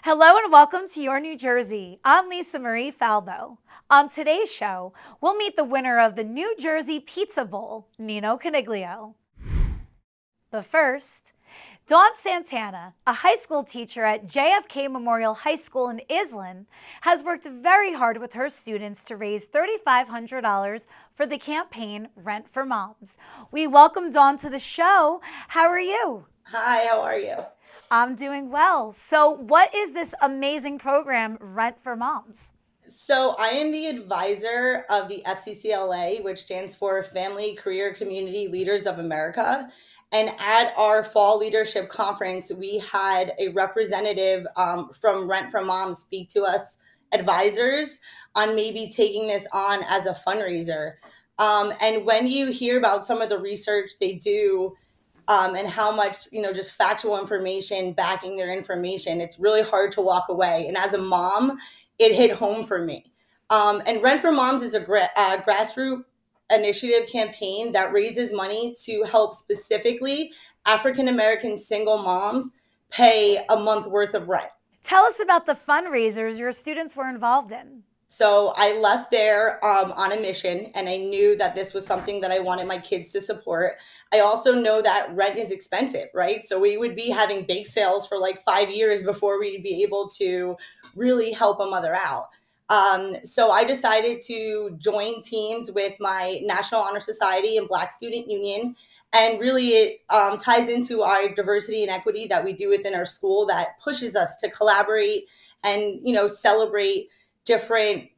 Hello and welcome to Your New Jersey. I'm Lisa Marie Falbo. On today's show, we'll meet the winner of the New Jersey Pizza Bowl, Nino Coniglio. But first, Dawn Santana, a high school teacher at JFK Memorial High School in Islin, has worked very hard with her students to raise $3,500 for the campaign Rent for Moms. We welcome Dawn to the show. How are you? Hi, how are you? I'm doing well. So, what is this amazing program, Rent for Moms? So, I am the advisor of the FCCLA, which stands for Family Career Community Leaders of America. And at our fall leadership conference, we had a representative from Rent for Moms speak to us advisors on maybe taking this on as a fundraiser. And when you hear about some of the research they do, and how much just factual information backing their information, it's really hard to walk away. And as a mom, it hit home for me. And Rent for Moms is a grassroots initiative campaign that raises money to help specifically African American single moms pay a month worth of rent. Tell us about the fundraisers your students were involved in. So I left there on a mission, and I knew that this was something that I wanted my kids to support. I also know that rent is expensive, right? So we would be having bake sales for like 5 years before we'd be able to really help a mother out. So I decided to join teams with my National Honor Society and Black Student Union. And really, it ties into our diversity and equity that we do within our school that pushes us to collaborate and, celebrate different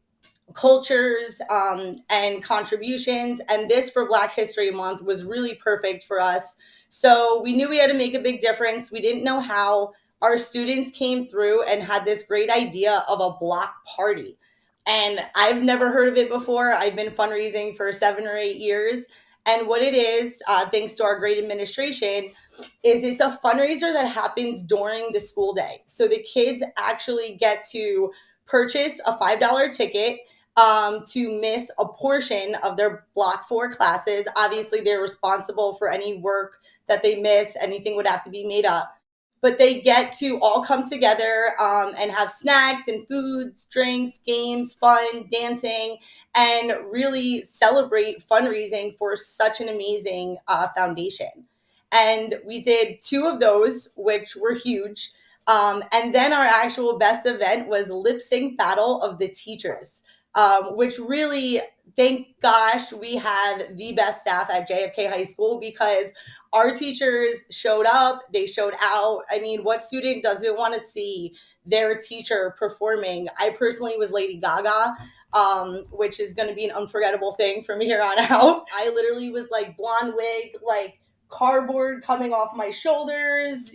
cultures and contributions. And this for Black History Month was really perfect for us. So we knew we had to make a big difference. We didn't know how. Our students came through and had this great idea of a block party. And I've never heard of it before. I've been fundraising for 7 or 8 years. And what it is, thanks to our great administration, is it's a fundraiser that happens during the school day. So the kids actually get to purchase a $5 ticket to miss a portion of their Block 4 classes. Obviously, they're responsible for any work that they miss. Anything would have to be made up. But they get to all come together and have snacks and foods, drinks, games, fun, dancing, and really celebrate fundraising for such an amazing foundation. And we did two of those, which were huge. And then our actual best event was Lip Sync Battle of the Teachers, which really, thank gosh, we had the best staff at JFK High School because our teachers showed up, they showed out. I mean, what student doesn't want to see their teacher performing? I personally was Lady Gaga, which is going to be an unforgettable thing from here on out. I literally was like blonde wig, like cardboard coming off my shoulders.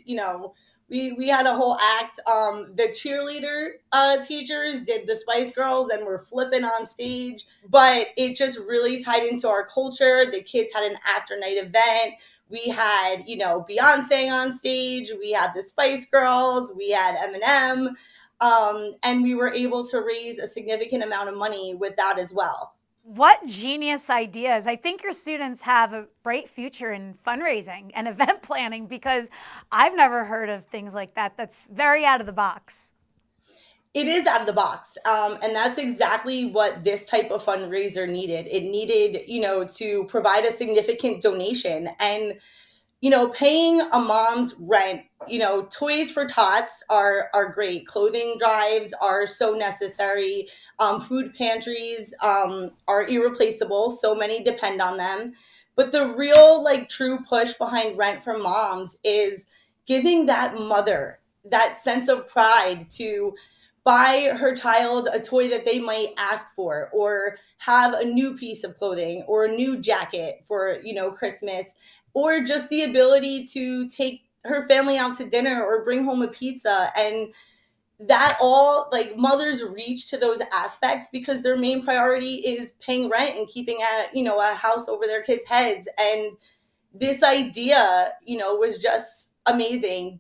We had a whole act. The cheerleader teachers did the Spice Girls and were flipping on stage, but it just really tied into our culture. The kids had an after night event. We had, Beyonce on stage. We had the Spice Girls. We had Eminem. And we were able to raise a significant amount of money with that as well. What genius ideas. I think your students have a bright future in fundraising and event planning because I've never heard of things like that. That's very out of the box. It is out of the box. And that's exactly what this type of fundraiser needed. It needed, to provide a significant donation. And paying a mom's rent, toys for tots are great. Clothing drives are so necessary. Food pantries are irreplaceable. So many depend on them. But the real, like, true push behind Rent for Moms is giving that mother that sense of pride to buy her child a toy that they might ask for, or have a new piece of clothing or a new jacket for, Christmas, or just the ability to take her family out to dinner or bring home a pizza. And that all, like, mothers reach to those aspects because their main priority is paying rent and keeping a house over their kids' heads. And this idea, was just amazing.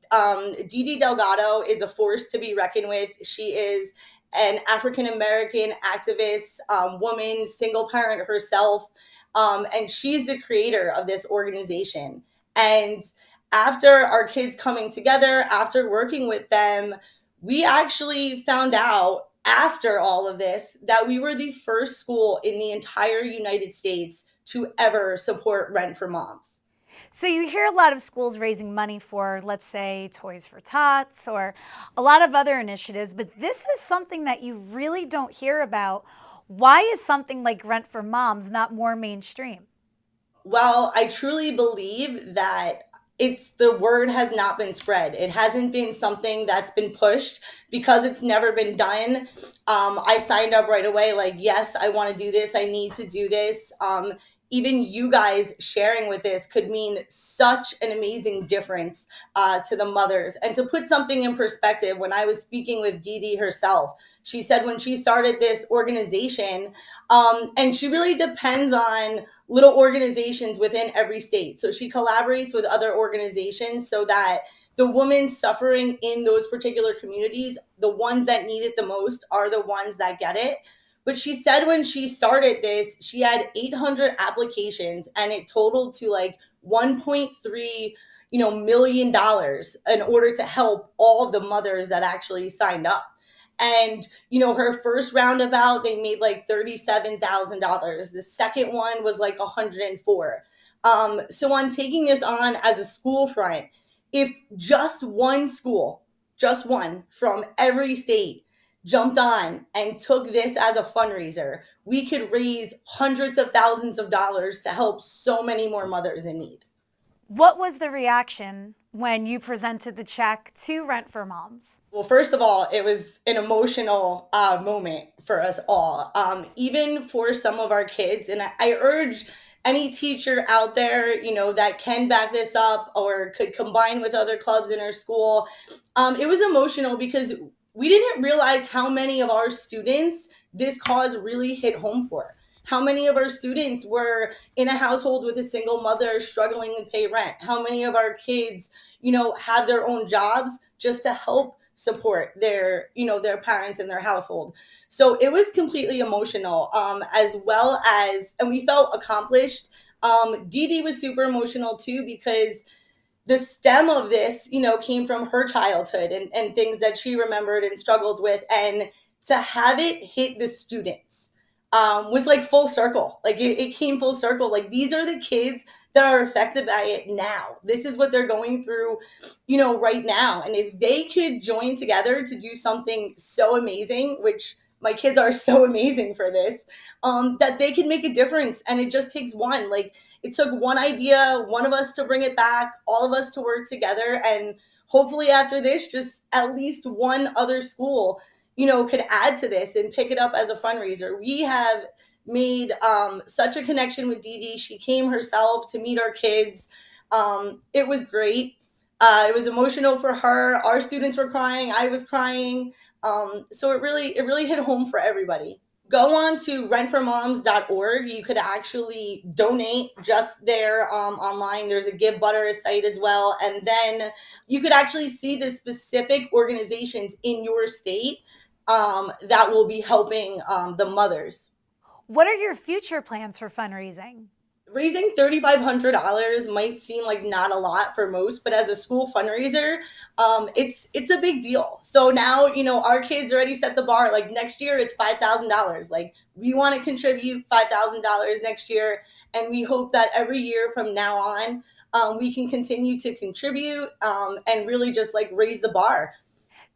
Dee Dee Delgado is a force to be reckoned with. She is an African American activist, woman, single parent herself, and she's the creator of this organization. And after our kids coming together, after working with them, we actually found out after all of this that we were the first school in the entire United States to ever support Rent for Moms. So you hear a lot of schools raising money for, let's say, Toys for Tots or a lot of other initiatives, but this is something that you really don't hear about. Why is something like Rent for Moms not more mainstream? Well, I truly believe that it's the word has not been spread. It hasn't been something that's been pushed because it's never been done. I signed up right away, like, yes, I want to do this. I need to do this. Even you guys sharing with this could mean such an amazing difference to the mothers. And to put something in perspective, when I was speaking with Dee Dee herself, she said when she started this organization, and she really depends on little organizations within every state. So she collaborates with other organizations so that the women suffering in those particular communities, the ones that need it the most, are the ones that get it. But she said when she started this, she had 800 applications and it totaled to like 1.3 million dollars in order to help all of the mothers that actually signed up. And her first roundabout, they made like $37,000. The second one was like 104. So on taking this on as a school front, if just one school, just one from every state, jumped on and took this as a fundraiser, we could raise hundreds of thousands of dollars to help so many more mothers in need. What was the reaction when you presented the check to Rent for Moms? Well, first of all, it was an emotional moment for us all, even for some of our kids. And I urge any teacher out there, that can back this up or could combine with other clubs in our school. It was emotional because we didn't realize how many of our students this cause really hit home for. How many of our students were in a household with a single mother struggling to pay rent? How many of our kids, had their own jobs just to help support their parents in their household? So it was completely emotional, as well as, and we felt accomplished. Dee Dee was super emotional too because the stem of this, came from her childhood and things that she remembered and struggled with. And to have it hit the students was like full circle. Like it came full circle. Like these are the kids that are affected by it now. This is what they're going through, right now. And if they could join together to do something so amazing, which my kids are so amazing for this, that they can make a difference. And it just takes one. Like it took one idea, one of us to bring it back, all of us to work together. And hopefully after this, just at least one other school, could add to this and pick it up as a fundraiser. We have made such a connection with Dee Dee. She came herself to meet our kids. It was great. It was emotional for her. Our students were crying. I was crying. So it really hit home for everybody. Go on to rentformoms.org. You could actually donate just there, online. There's a Give Butter site as well. And then you could actually see the specific organizations in your state that will be helping the mothers. What are your future plans for fundraising? Raising $3,500 might seem like not a lot for most, but as a school fundraiser, it's a big deal. So now our kids already set the bar. Like next year, it's $5,000. Like we want to contribute $5,000 next year, and we hope that every year from now on, we can continue to contribute, and really just like raise the bar.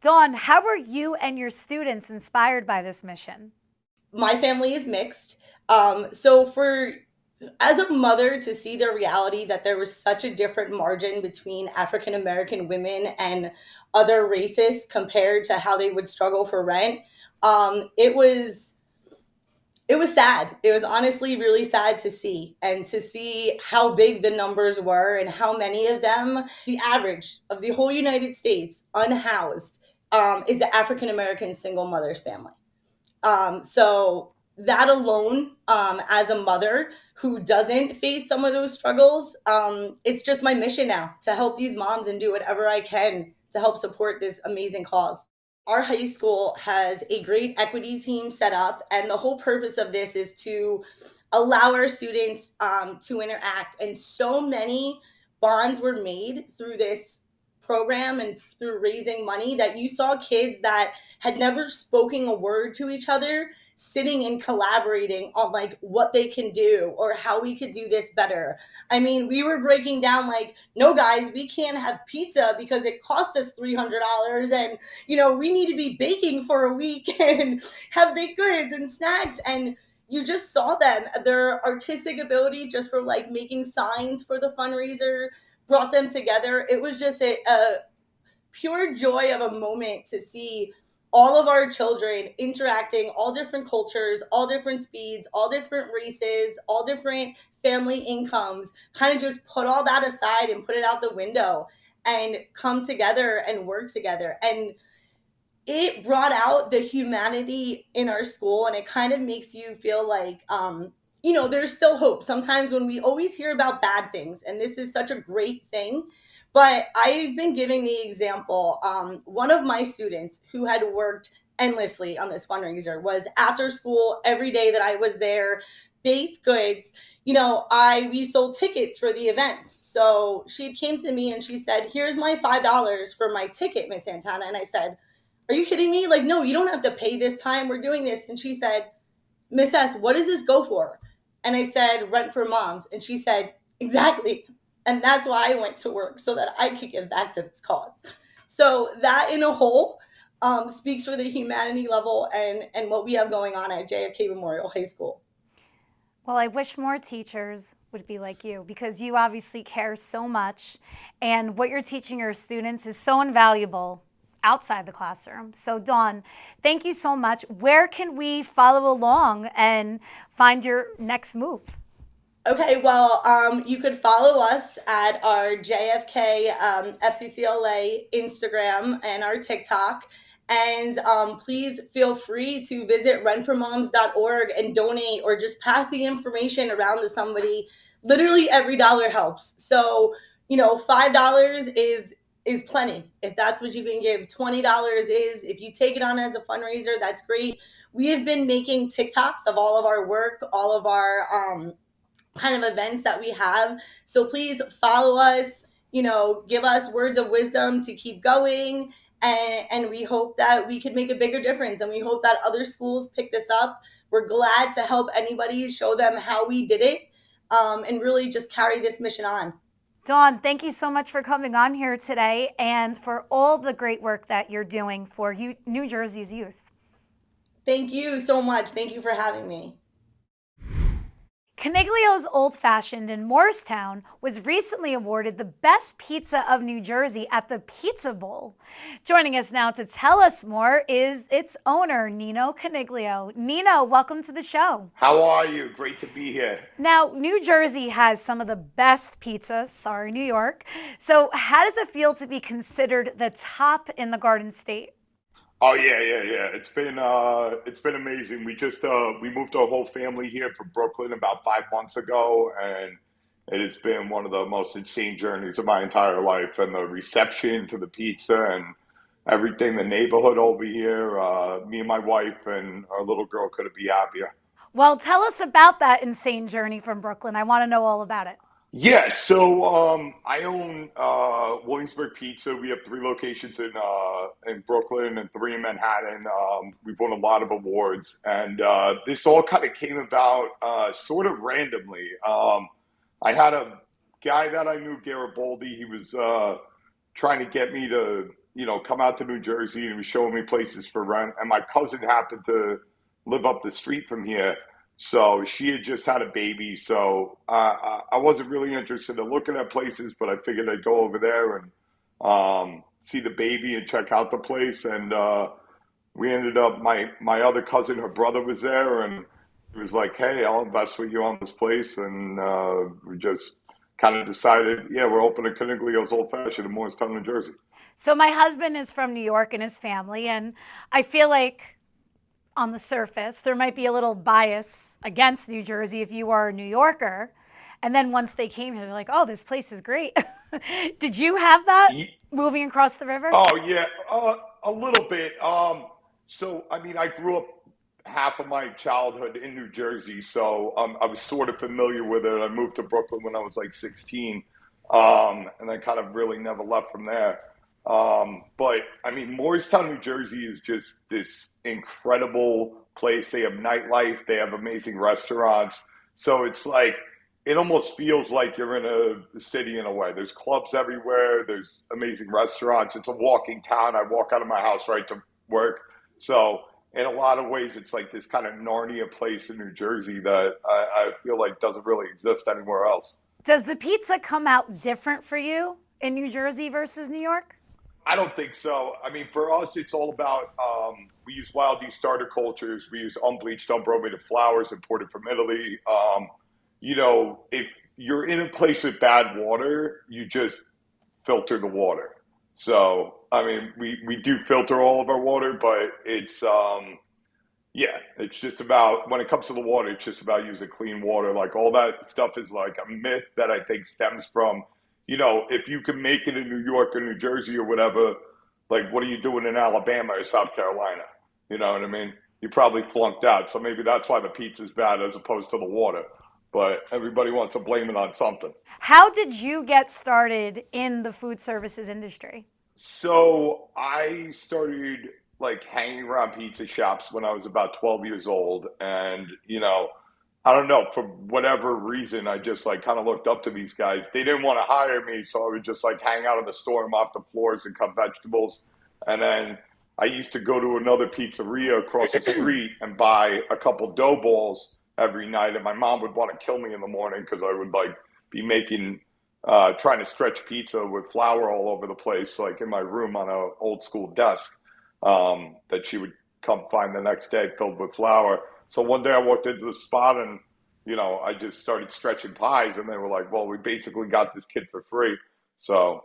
Dawn, how were you and your students inspired by this mission? My family is mixed. So for as a mother to see the reality that there was such a different margin between African American women and other races compared to how they would struggle for rent, it was sad. It was honestly really sad to see, and to see how big the numbers were and how many of them, the average of the whole United States unhoused, is the African American single mother's family. So that alone, as a mother who doesn't face some of those struggles, it's just my mission now to help these moms and do whatever I can to help support this amazing cause. Our high school has a great equity team set up, and the whole purpose of this is to allow our students to interact. And so many bonds were made through this program and through raising money that you saw kids that had never spoken a word to each other sitting and collaborating on like what they can do or how we could do this better. I mean, we were breaking down like, no guys, we can't have pizza because it cost us $300, and we need to be baking for a week and have baked goods and snacks. And you just saw them, their artistic ability just for like making signs for the fundraiser brought them together. It was just a pure joy of a moment to see all of our children interacting, all different cultures, all different speeds, all different races, all different family incomes, kind of just put all that aside and put it out the window and come together and work together. And it brought out the humanity in our school, and it kind of makes you feel like there's still hope sometimes when we always hear about bad things, and this is such a great thing. But I've been giving the example, one of my students who had worked endlessly on this fundraiser was after school every day that I was there, baked goods. I we sold tickets for the events, so she came to me and she said, "Here's my $5 for my ticket, Miss Santana." And I said, "Are you kidding me? Like, no, you don't have to pay this time. We're doing this." And she said, "Miss S, what does this go for?" And I said, "Rent for moms." And she said, "Exactly." And that's why I went to work, so that I could give back to this cause. So that in a whole speaks for the humanity level and what we have going on at JFK Memorial High School. Well, I wish more teachers would be like you, because you obviously care so much, and what you're teaching your students is so invaluable outside the classroom. So Dawn, thank you so much. Where can we follow along and find your next move? Okay, well, you could follow us at our JFK FCCLA Instagram and our TikTok. And please feel free to visit rentformoms.org and donate, or just pass the information around to somebody. Literally every dollar helps. So, $5 is plenty if that's what you can give. $20 is, if you take it on as a fundraiser, that's great. We have been making TikToks of all of our work, all of our kind of events that we have. So please follow us, give us words of wisdom to keep going. And we hope that we can make a bigger difference. And we hope that other schools pick this up. We're glad to help anybody, show them how we did it, and really just carry this mission on. Dawn, thank you so much for coming on here today and for all the great work that you're doing for New Jersey's youth. Thank you so much. Thank you for having me. Coniglio's Old Fashioned in Morristown was recently awarded the Best Pizza of New Jersey at the Pizza Bowl. Joining us now to tell us more is its owner, Nino Coniglio. Nino, welcome to the show. How are you? Great to be here. Now, New Jersey has some of the best pizza, sorry, New York. So how does it feel to be considered the top in the Garden State? Oh yeah. It's been amazing. We moved our whole family here from Brooklyn about 5 months ago, and it's been one of the most insane journeys of my entire life. And the reception to the pizza and everything, the neighborhood over here, me and my wife and our little girl couldn't be happier. Well, tell us about that insane journey from Brooklyn. I want to know all about it. Yeah, so I own Williamsburg Pizza. We have three locations in Brooklyn and three in Manhattan. We've won a lot of awards, and this all kind of came about sort of randomly. I had a guy that I knew, Garibaldi. He was trying to get me to, come out to New Jersey, and he was showing me places for rent. And my cousin happened to live up the street from here. So she had just had a baby, so I wasn't really interested in looking at places, but I figured I'd go over there and see the baby and check out the place. And we ended up, my other cousin, her brother was there, and he was like, "Hey, I'll invest with you on this place." And we just kind of decided, yeah, we're opening Coniglio's Old Fashioned in Morristown, New Jersey. So my husband is from New York and his family, and I feel like on the surface, there might be a little bias against New Jersey if you are a New Yorker. And then once they came here, they're like, oh, this place is great. Did you have that moving across the river? Oh yeah, a little bit. So I mean, I grew up half of my childhood in New Jersey, so I was sort of familiar with it. I moved to Brooklyn when I was like 16, and I kind of really never left from there. But I mean, Morristown, New Jersey is just this incredible place. They have nightlife, they have amazing restaurants. So it's like, it almost feels like you're in a city in a way. There's clubs everywhere, there's amazing restaurants. It's a walking town. I walk out of my house right to work. So, in a lot of ways, it's like this kind of Narnia place in New Jersey that I feel like doesn't really exist anywhere else. Does the pizza come out different for you in New Jersey versus New York? I don't think so. I mean, for us, it's all about we use wild yeast starter cultures. We use unbleached, unbrominated flours imported from Italy. If you're in a place with bad water, you just filter the water. So, I mean, we do filter all of our water, but yeah, it's just about, when it comes to the water, it's just about using clean water. Like all that stuff is like a myth that I think stems from, if you can make it in New York or New Jersey or whatever, like what are you doing in Alabama or South Carolina? You know what I mean? You probably flunked out. So maybe that's why the pizza's bad as opposed to the water. But everybody wants to blame it on something. How did you get started in the food services industry? So I started like hanging around pizza shops when I was about 12 years old. And, I don't know, for whatever reason, I just like kind of looked up to these guys. They didn't want to hire me. So I would just like hang out in the store and mop the floors and cut vegetables. And then I used to go to another pizzeria across the street and buy a couple dough balls every night. And my mom would want to kill me in the morning because I would like be making trying to stretch pizza with flour all over the place, like in my room on a old school desk, that she would come find the next day filled with flour. So one day I walked into the spot and, I just started stretching pies and they were like, well, we basically got this kid for free. So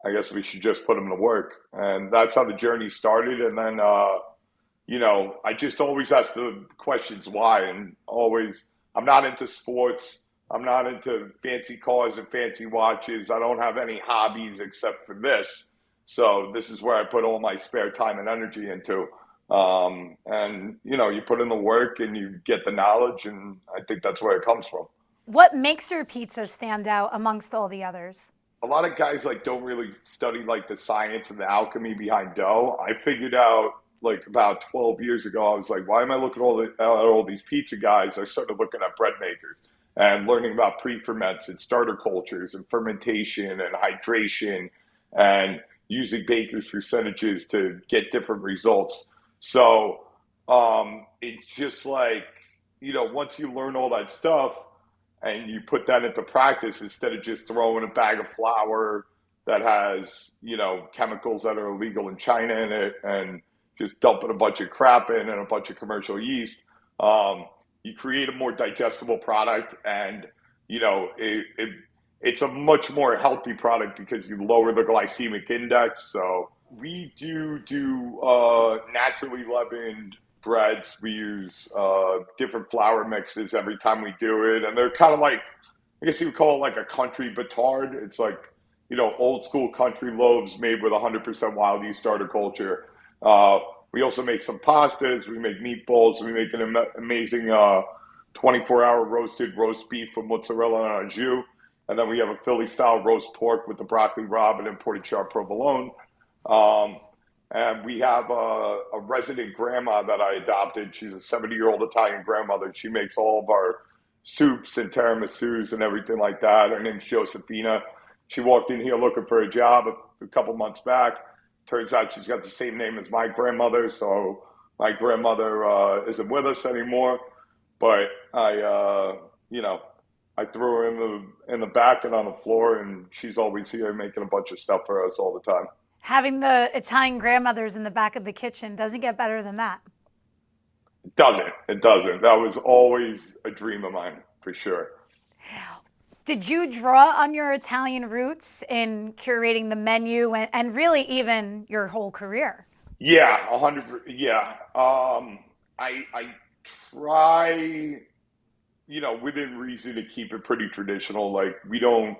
I guess we should just put him to work. And that's how the journey started. And then, I just always ask the questions why, and always, I'm not into sports. I'm not into fancy cars and fancy watches. I don't have any hobbies except for this. So this is where I put all my spare time and energy into. And you put in the work and you get the knowledge, and I think that's where it comes from. What makes your pizza stand out amongst all the others? A lot of guys like don't really study like the science and the alchemy behind dough. I figured out like about 12 years ago, I was like, why am I looking at all these pizza guys? I started looking at bread makers and learning about pre-ferments and starter cultures and fermentation and hydration and using baker's percentages to get different results. So it's just like, once you learn all that stuff and you put that into practice instead of just throwing a bag of flour that has, chemicals that are illegal in China in it and just dumping a bunch of crap in and a bunch of commercial yeast, you create a more digestible product, and it's a much more healthy product because you lower the glycemic index. So we do naturally leavened breads. We use different flour mixes every time we do it, and they're kind of like, I guess you would call it like a country batard. It's like, old school country loaves made with 100% wild yeast starter culture. We also make some pastas. We make meatballs. We make an amazing 24-hour roasted roast beef with mozzarella and au jus. And then we have a Philly-style roast pork with the broccoli rabe and imported sharp provolone. And we have a resident grandma that I adopted. She's a 70-year-old Italian grandmother. She makes all of our soups and tiramisus and everything like that. Her name's Josephina. She walked in here looking for a job a couple months back. Turns out she's got the same name as my grandmother, so my grandmother isn't with us anymore. But I threw her in the back and on the floor, and she's always here making a bunch of stuff for us all the time. Having the Italian grandmothers in the back of the kitchen doesn't get better than that. It doesn't. It doesn't. That was always a dream of mine, for sure. Did you draw on your Italian roots in curating the menu and really even your whole career? Yeah, 100%. Yeah. I try, within reason to keep it pretty traditional. Like we don't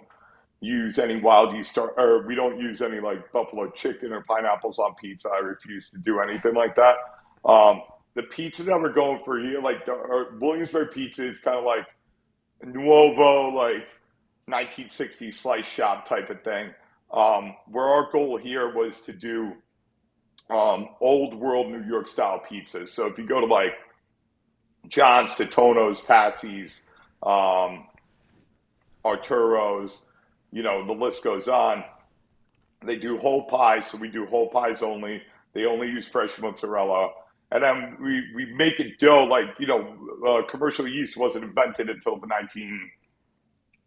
use any wild yeast or we don't use any like buffalo chicken or pineapples on pizza. I refuse to do anything like that. The pizza that we're going for here, like our Williamsburg pizza, is kind of like Nuovo, like 1960s slice shop type of thing. where our goal here was to do old world New York style pizzas. So if you go to like John's, Totonno's, Patsy's, um, Arturo's, the list goes on. They do whole pies, so we do whole pies only. They only use fresh mozzarella. And then we make a dough like, commercial yeast wasn't invented until the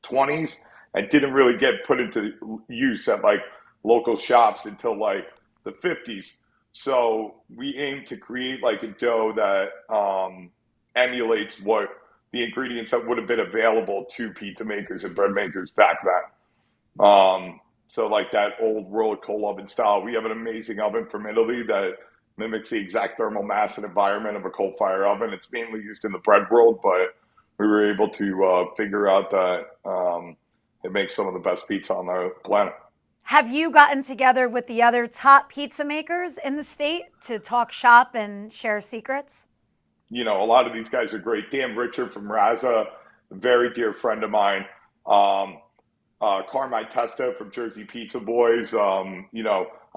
1920s and didn't really get put into use at like local shops until like the 50s. So we aim to create like a dough that emulates what the ingredients that would have been available to pizza makers and bread makers back then. So like that old world coal oven style. We have an amazing oven from Italy that mimics the exact thermal mass and environment of a coal fire oven. It's mainly used in the bread world, but we were able to figure out that it makes some of the best pizza on the planet. Have you gotten together with the other top pizza makers in the state to talk shop and share secrets? A lot of these guys are great. Dan Richer from Raza, a very dear friend of mine. Carmine Testa from Jersey Pizza Boys.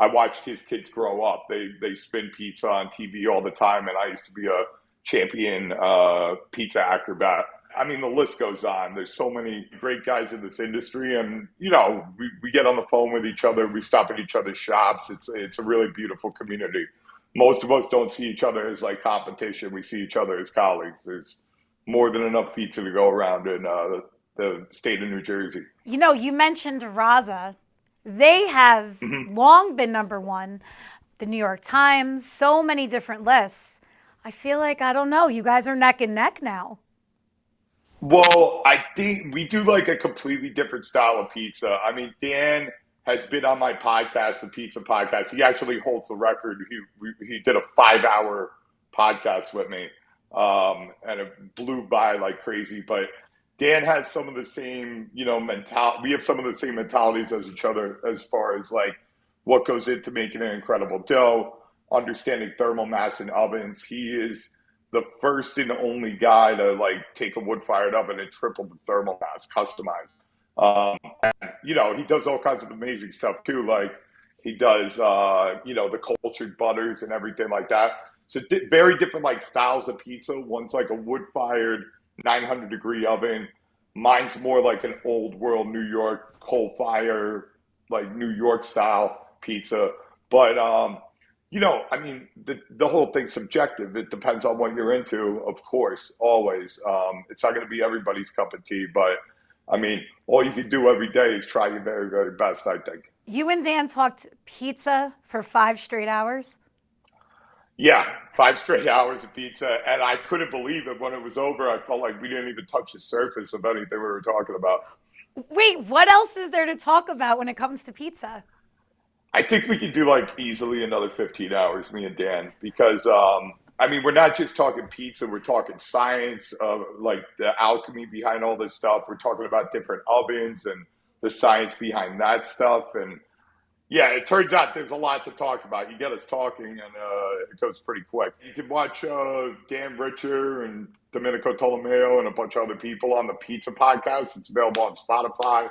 I watched his kids grow up. They spin pizza on TV all the time, and I used to be a champion pizza acrobat. I mean, the list goes on. There's so many great guys in this industry, and we get on the phone with each other. We stop at each other's shops. It's a really beautiful community. Most of us don't see each other as like competition. We see each other as colleagues. There's more than enough pizza to go around in the state of New Jersey. You mentioned Raza. They have long been number one. The New York Times, so many different lists. I feel like, I don't know, you guys are neck and neck now. Well, I think we do like a completely different style of pizza. I mean, Dan has been on my podcast, the Pizza Podcast. He actually holds the record. He did a 5-hour podcast with me, and it blew by like crazy. But Dan has some of the same, mentality. We have some of the same mentalities as each other as far as like what goes into making an incredible dough, understanding thermal mass in ovens. He is the first and only guy to like take a wood-fired oven and triple the thermal mass, customized. He does all kinds of amazing stuff too. Like he does, the cultured butters and everything like that. So very different like styles of pizza. One's like a wood-fired 900-degree oven. Mine's more like an old world New York coal fire, like New York style pizza. But I mean, the whole thing's subjective. It depends on what you're into, of course, always. It's not going to be everybody's cup of tea, but I mean, all you can do every day is try your very, very best, I think. You and Dan talked pizza for 5 straight hours? Yeah, 5 straight hours of pizza, and I couldn't believe it when it was over. I felt like we didn't even touch the surface of anything we were talking about. Wait, what else is there to talk about when it comes to pizza? I think we could do like easily another 15 hours, me and Dan, because we're not just talking pizza, we're talking science, like the alchemy behind all this stuff. We're talking about different ovens and the science behind that stuff. And yeah, it turns out there's a lot to talk about. You get us talking and it goes pretty quick. You can watch Dan Richer and Domenico Tolomeo and a bunch of other people on the Pizza Podcast. It's available on Spotify,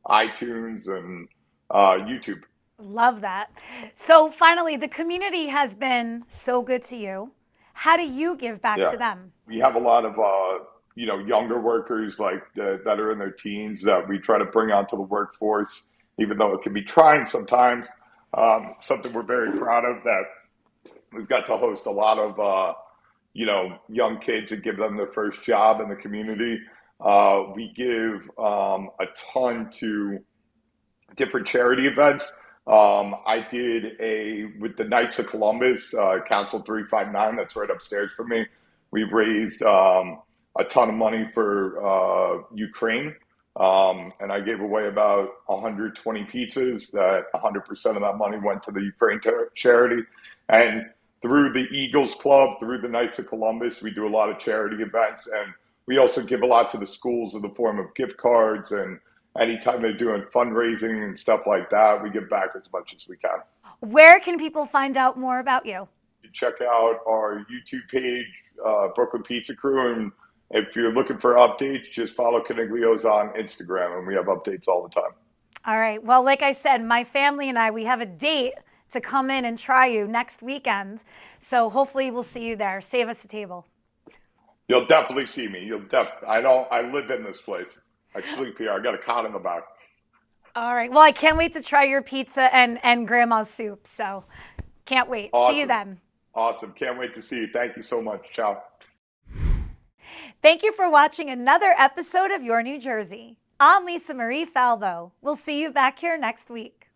iTunes, and YouTube. Love that. So finally, the community has been so good to you. How do you give back to them? We have a lot of, younger workers like that are in their teens that we try to bring onto the workforce, even though it can be trying sometimes. Something we're very proud of, that we've got to host a lot of, young kids and give them their first job in the community. We give a ton to different charity events. I did with the Knights of Columbus, Council 359, that's right upstairs from me. We've raised a ton of money for Ukraine, and I gave away about 120 pizzas. That 100% of that money went to the Ukraine charity. And through the Eagles Club, through the Knights of Columbus, we do a lot of charity events, and we also give a lot to the schools in the form of gift cards, and anytime they're doing fundraising and stuff like that, we give back as much as we can. Where can people find out more about you? Check out our YouTube page, Brooklyn Pizza Crew, and if you're looking for updates, just follow Coniglio's on Instagram, and we have updates all the time. All right. Well, like I said, my family and I, we have a date to come in and try you next weekend. So hopefully we'll see you there. Save us a table. You'll definitely see me. I live in this place. I sleep here. I got a cot in the back. All right. Well, I can't wait to try your pizza and grandma's soup. So can't wait. Awesome. See you then. Awesome. Can't wait to see you. Thank you so much. Ciao. Thank you for watching another episode of Your New Jersey. I'm Lisa Marie Falvo. We'll see you back here next week.